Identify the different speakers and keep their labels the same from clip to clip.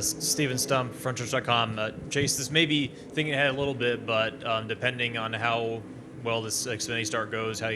Speaker 1: Steven Stumpf, Frontstretch.com. Chase, this may be thinking ahead a little bit, but depending on how well this Xfinity start goes, how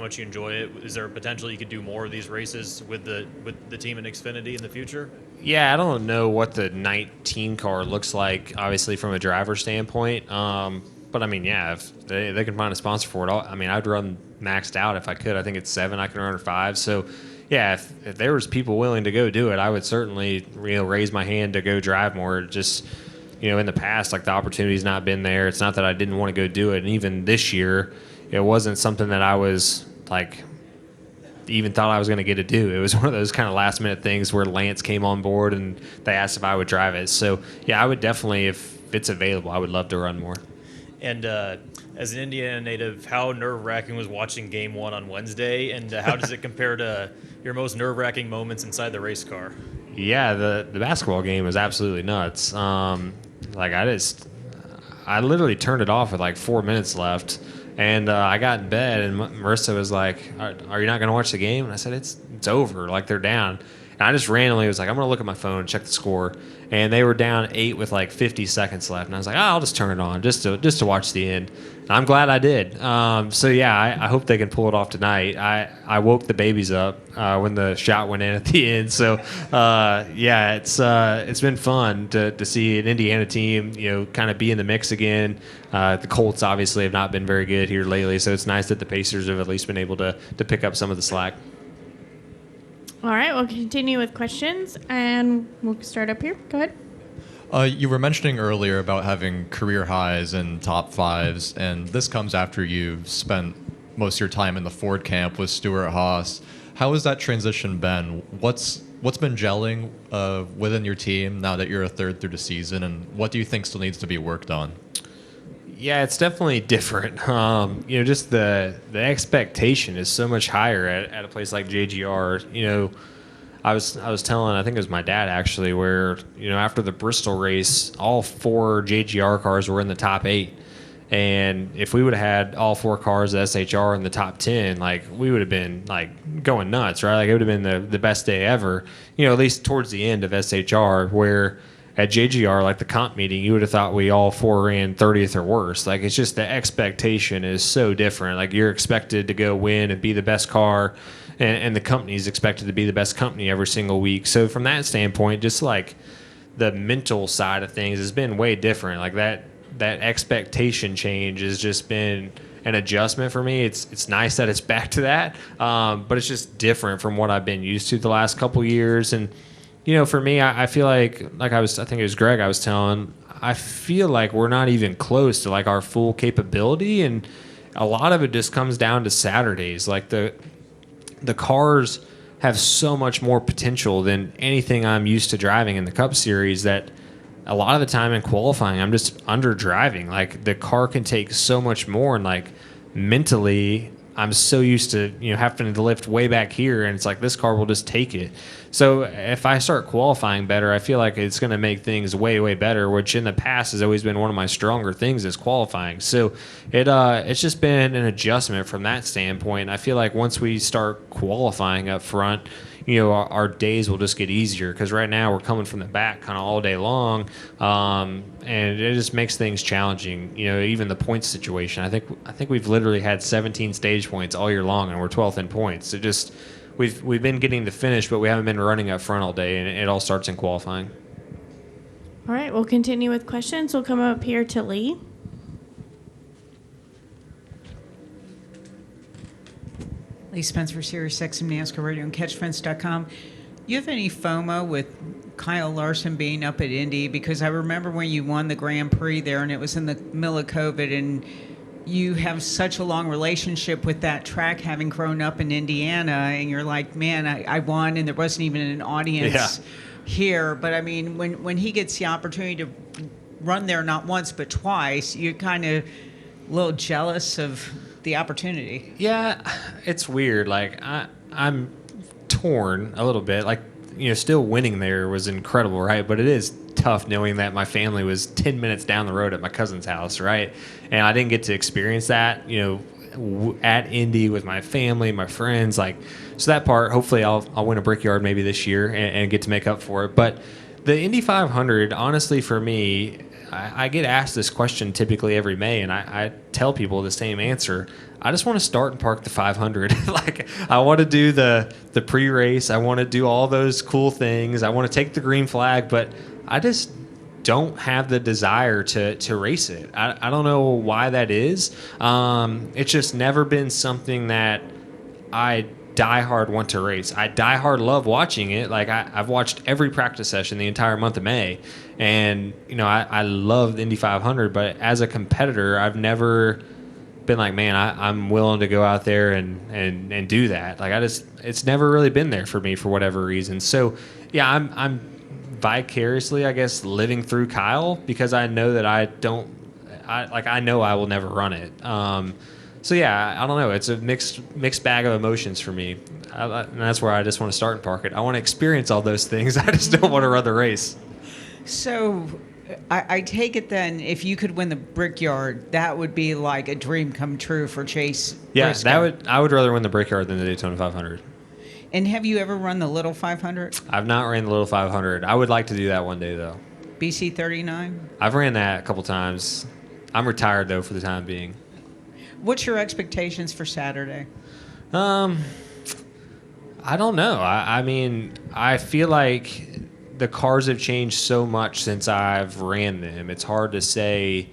Speaker 1: much you enjoy it, is there a potential you could do more of these races with the team in Xfinity in the future?
Speaker 2: Yeah, I don't know what the 19 car looks like, obviously from a driver standpoint. But I mean, yeah, if they can find a sponsor for it, I mean, I'd run maxed out if I could. I think it's 7. I can run 5. So yeah, if there was people willing to go do it, I would certainly raise my hand to go drive more. Just in the past, like the opportunity's not been there. It's not that I didn't want to go do it, and even this year, it wasn't something that I was like even thought I was going to get to do. It was one of those kind of last minute things where Lance came on board and they asked if I would drive it. So yeah, I would definitely, if it's available, I would love to run more.
Speaker 1: And as an Indiana native, how nerve-wracking was watching Game 1 on Wednesday, and how does it compare to your most nerve-wracking moments inside the race car?
Speaker 2: Yeah, the basketball game was absolutely nuts. I literally turned it off with like 4 minutes left, and I got in bed, and Marissa was like, "Are you not going to watch the game?" And I said, "It's over. Like, they're down." And I just randomly was like, "I'm going to look at my phone and check the score." And they were down 8 with like 50 seconds left, and I was like, I'll just turn it on just to watch the end. And I'm glad I did. So yeah, I hope they can pull it off tonight. I woke the babies up when the shot went in at the end. So yeah, it's been fun to see an Indiana team kind of be in the mix again. The Colts obviously have not been very good here lately, so it's nice that the Pacers have at least been able to pick up some of the slack.
Speaker 3: All right, we'll continue with questions, and we'll start up here. Go ahead.
Speaker 4: You were mentioning earlier about having career highs and top fives, and this comes after you've spent most of your time in the Ford camp with Stuart Haas. How has that transition been? What's been gelling within your team now that you're a third through the season, and what do you think still needs to be worked on?
Speaker 2: Yeah, it's definitely different. Just the expectation is so much higher at a place like JGR. I was telling, I think it was my dad actually, where after the Bristol race, all 4 JGR cars were in the top 8, and if we would have had all 4 cars at SHR in the top 10, like we would have been like going nuts, right? Like it would have been the best day ever. At least towards the end of SHR, where at JGR, like the comp meeting, you would have thought we all 4 ran 30th or worse. Like, it's just the expectation is so different. Like, you're expected to go win and be the best car, and the company's expected to be the best company every single week. So from that standpoint, just like the mental side of things has been way different. Like that expectation change has just been an adjustment for me. It's nice that it's back to that, but it's just different from what I've been used to the last couple years. And for me, I feel like I think it was Greg I was telling, I feel like we're not even close to like our full capability, and a lot of it just comes down to Saturdays. Like the cars have so much more potential than anything I'm used to driving in the Cup Series that a lot of the time in qualifying I'm just under driving. Like the car can take so much more, and like mentally I'm so used to having to lift way back here, and it's like this car will just take it. So if I start qualifying better, I feel like it's going to make things way, way better, which in the past has always been one of my stronger things is qualifying. So it's just been an adjustment from that standpoint. I feel like once we start qualifying up front, our days will just get easier, because right now we're coming from the back kind of all day long, and it just makes things challenging. Even the points situation. I think we've literally had 17 stage points all year long, and we're 12th in points. It just we've been getting the finish, but we haven't been running up front all day, and it all starts in qualifying.
Speaker 3: All right, we'll continue with questions. We'll come up here to Lee.
Speaker 5: Lee Spencer, Sirius XM NASCAR Radio and CatchFence.com. You have any FOMO with Kyle Larson being up at Indy? Because I remember when you won the Grand Prix there, and it was in the middle of COVID, and you have such a long relationship with that track, having grown up in Indiana, and you're like, man, I won, and there wasn't even an audience here. But I mean, when he gets the opportunity to run there not once but twice, you're kind of a little jealous of the opportunity.
Speaker 2: Yeah, it's weird. Like I'm torn a little bit. Like still winning there was incredible, right? But it is tough knowing that my family was 10 minutes down the road at my cousin's house, right? And I didn't get to experience that, at Indy with my family, my friends. Like, so that part, hopefully I'll win a Brickyard maybe this year and get to make up for it. But The Indy 500, honestly, for me, I get asked this question typically every May, and I tell people the same answer. I just want to start and park the 500. Like, I want to do the pre-race. I want to do all those cool things. I want to take the green flag, but I just don't have the desire to race it. I don't know why that is. It's just never been something that I diehard want to race. I diehard love watching it. Like, I've watched every practice session the entire month of May, and I love the Indy 500. But as a competitor, I've never been like, man, I'm willing to go out there and do that. Like, it's never really been there for me for whatever reason. So yeah, I'm vicariously, I guess, living through Kyle, because I know that I know I will never run it. So yeah, I don't know. It's a mixed bag of emotions for me, and that's where I just want to start and park it. I want to experience all those things. I just don't want to run the race.
Speaker 5: So I take it then, if you could win the Brickyard, that would be like a dream come true for Chase.
Speaker 2: Yeah,
Speaker 5: Briscoe.
Speaker 2: I would rather win the Brickyard than the Daytona 500.
Speaker 5: And have you ever run the Little 500?
Speaker 2: I've not ran the Little 500. I would like to do that one day, though.
Speaker 5: BC 39?
Speaker 2: I've ran that a couple times. I'm retired, though, for the time being.
Speaker 5: What's your expectations for Saturday?
Speaker 2: I don't know. I mean, I feel like the cars have changed so much since I've ran them. It's hard to say,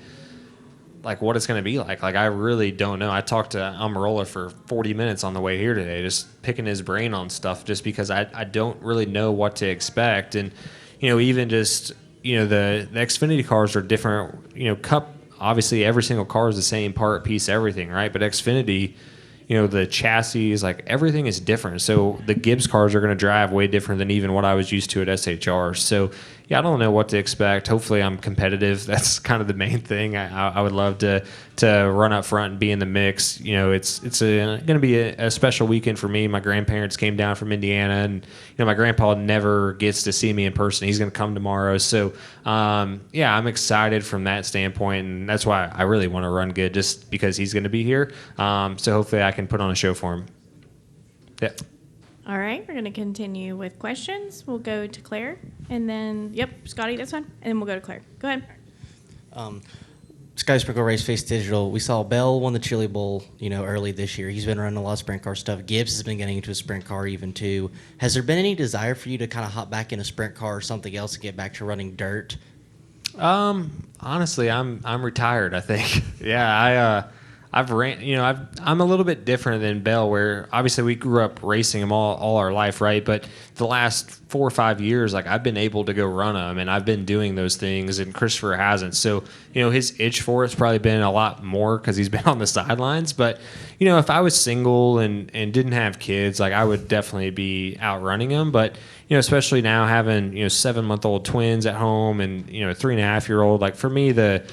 Speaker 2: like, what it's going to be like. Like, I really don't know. I talked to Amarola for 40 minutes on the way here today, just picking his brain on stuff, just because I don't really know what to expect. And, even just, the Xfinity cars are different. Cup, obviously, every single car is the same part, piece, everything, right? But Xfinity, the chassis, like, everything is different. So the Gibbs cars are going to drive way different than even what I was used to at SHR. So, yeah, I don't know what to expect. Hopefully I'm competitive. That's kind of the main thing. I would love to run up front and be in the mix. It's going to be a special weekend for me. My grandparents came down from Indiana, and my grandpa never gets to see me in person. He's going to come tomorrow. So, yeah, I'm excited from that standpoint, and that's why I really want to run good, just because he's going to be here. So hopefully I can put on a show for him. Yeah.
Speaker 3: All right, we're going to continue with questions. We'll go to Claire, and then, Scotty, this one, and then we'll go to Claire. Go ahead.
Speaker 6: Sky Sprinkle Race Face Digital. We saw Bell won the Chili Bowl, early this year. He's been running a lot of sprint car stuff. Gibbs has been getting into a sprint car even too. Has there been any desire for you to kind of hop back in a sprint car or something else to get back to running dirt?
Speaker 2: Honestly, I'm retired, I think. Yeah, I've ran, I'm a little bit different than Bell, where obviously we grew up racing them all our life, right? But the last 4 or 5 years, like, I've been able to go run them, and I've been doing those things, and Christopher hasn't. So, his itch for it's probably been a lot more because he's been on the sidelines. But, if I was single and didn't have kids, like, I would definitely be out running them. But, especially now having, 7-month-old twins at home and, a 3.5-year-old, like, for me, the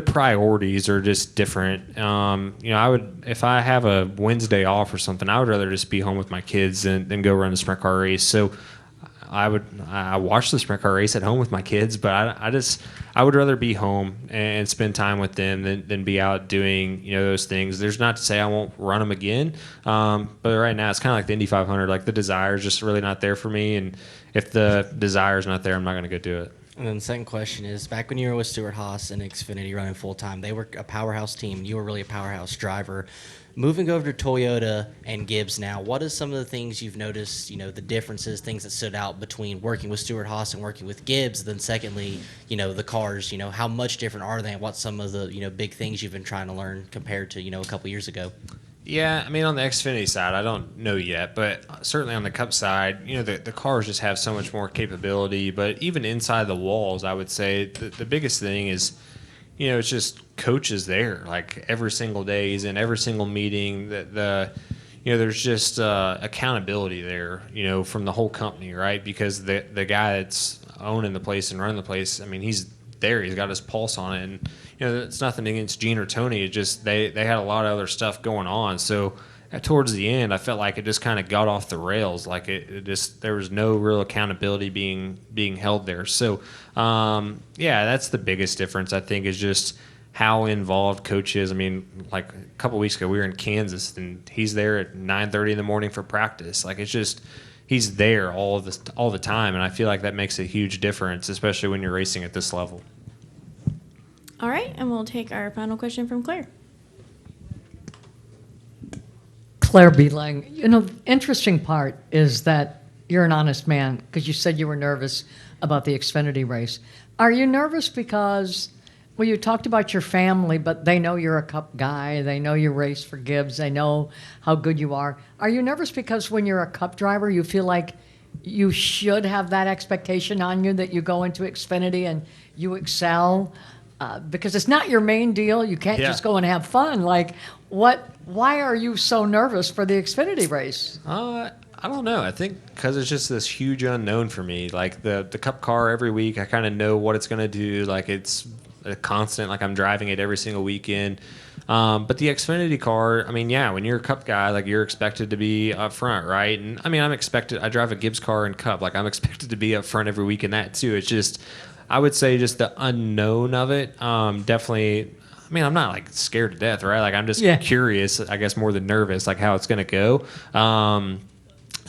Speaker 2: priorities are just different. I would, if I have a Wednesday off or something, I would rather just be home with my kids than go run a sprint car race. So I watch the sprint car race at home with my kids, but I would rather be home and spend time with them than be out doing, those things. There's not to say I won't run them again. But right now it's kind of like the Indy 500. Like, the desire is just really not there for me. And if the desire is not there, I'm not going to go do it.
Speaker 6: And then the second question is, back when you were with Stuart Haas and Xfinity running full-time, they were a powerhouse team. You were really a powerhouse driver. Moving over to Toyota and Gibbs now, what are some of the things you've noticed, the differences, things that stood out between working with Stuart Haas and working with Gibbs? Then secondly, the cars, how much different are they, and what's some of the, big things you've been trying to learn compared to, a couple years ago?
Speaker 2: Yeah, I mean, on the Xfinity side, I don't know yet, but certainly on the Cup side, the cars just have so much more capability. But even inside the walls, I would say the biggest thing is, it's just coaches there. Like, every single day, he's in every single meeting. There's just accountability there, from the whole company, right? Because the guy that's owning the place and running the place, I mean, he's there. He's got his pulse on it, and it's nothing against Gene or Tony. It just they had a lot of other stuff going on. So towards the end, I felt like it just kind of got off the rails. Like, it just, there was no real accountability being held there. So yeah, that's the biggest difference, I think, is just how involved coach is. I mean, like, a couple weeks ago we were in Kansas, and he's there at 9:30 in the morning for practice. Like, it's just, he's there all the time, and I feel like that makes a huge difference, especially when you're racing at this level.
Speaker 3: All right, and we'll take our final question from Claire.
Speaker 7: Claire B. Lang, the interesting part is that you're an honest man because you said you were nervous about the Xfinity race. Are you nervous because, well, you talked about your family, but they know you're a Cup guy. They know you race for Gibbs. They know how good you are. Are you nervous because when you're a Cup driver, you feel like you should have that expectation on you that you go into Xfinity and you excel? Because it's not your main deal. You can't just go and have fun. Like, why are you so nervous for the Xfinity race?
Speaker 2: I don't know. I think because it's just this huge unknown for me. Like the Cup car every week, I kind of know what it's going to do. Like it's a constant. Like I'm driving it every single weekend. But the Xfinity car, I mean, yeah, when you're a Cup guy, like you're expected to be up front, right? And I mean, I drive a Gibbs car in Cup. Like I'm expected to be up front every week in that too. It's just, I would say just the unknown of it. Definitely. I mean, I'm not like scared to death, right? Like I'm just curious, I guess, more than nervous, like how it's going to go.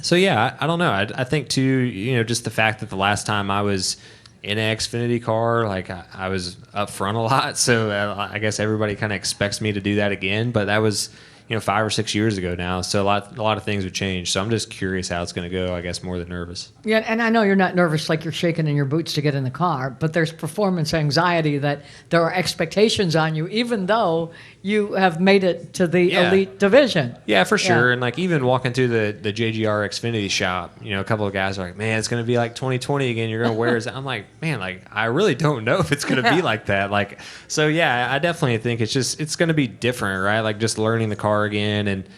Speaker 2: So yeah, I don't know. I think too, just the fact that the last time I was in an Xfinity car, like I was up front a lot. So I guess everybody kind of expects me to do that again. But that was, 5 or 6 years ago now. So a lot of things have changed. So I'm just curious how it's going to go, I guess, more than nervous.
Speaker 7: Yeah, and I know you're not nervous like you're shaking in your boots to get in the car, but there's performance anxiety that there are expectations on you, even though you have made it to the elite division.
Speaker 2: Yeah, for sure. Yeah. And like even walking through the JGR Xfinity shop, a couple of guys are like, man, it's going to be like 2020 again. You're going to wear it. I'm like, man, like I really don't know if it's going to be like that. Like, so yeah, I definitely think it's going to be different, right? Like just learning the car again. And,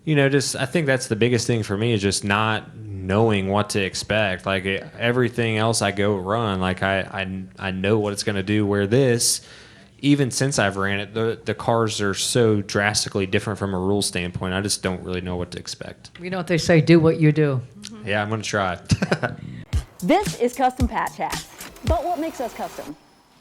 Speaker 2: I think that's the biggest thing for me is just not knowing what to expect. Like everything else I go run, like I know what it's going to do, where this, even since I've ran it, the cars are so drastically different from a rule standpoint. I just don't really know what to expect.
Speaker 7: You know what they say, do what you do.
Speaker 2: Mm-hmm. Yeah, I'm going to try.
Speaker 8: This is Custom Patch Hats. But what makes us custom?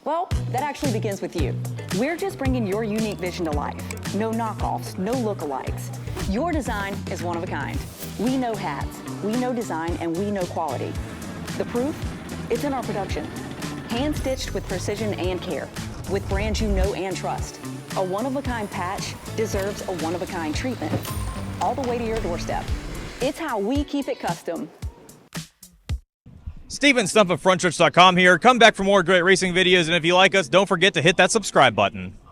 Speaker 8: Well, that actually begins with you. We're just bringing your unique vision to life. No knockoffs, no lookalikes. Your design is one of a kind. We know hats, we know design, and we know quality. The proof? It's in our production. Hand-stitched with precision and care, with brands you know and trust. A one-of-a-kind patch deserves a one-of-a-kind treatment, all the way to your doorstep. It's how we keep it custom.
Speaker 9: Steven Stumpf of Frontstretch.com here. Come back for more great racing videos, and if you like us, don't forget to hit that subscribe button.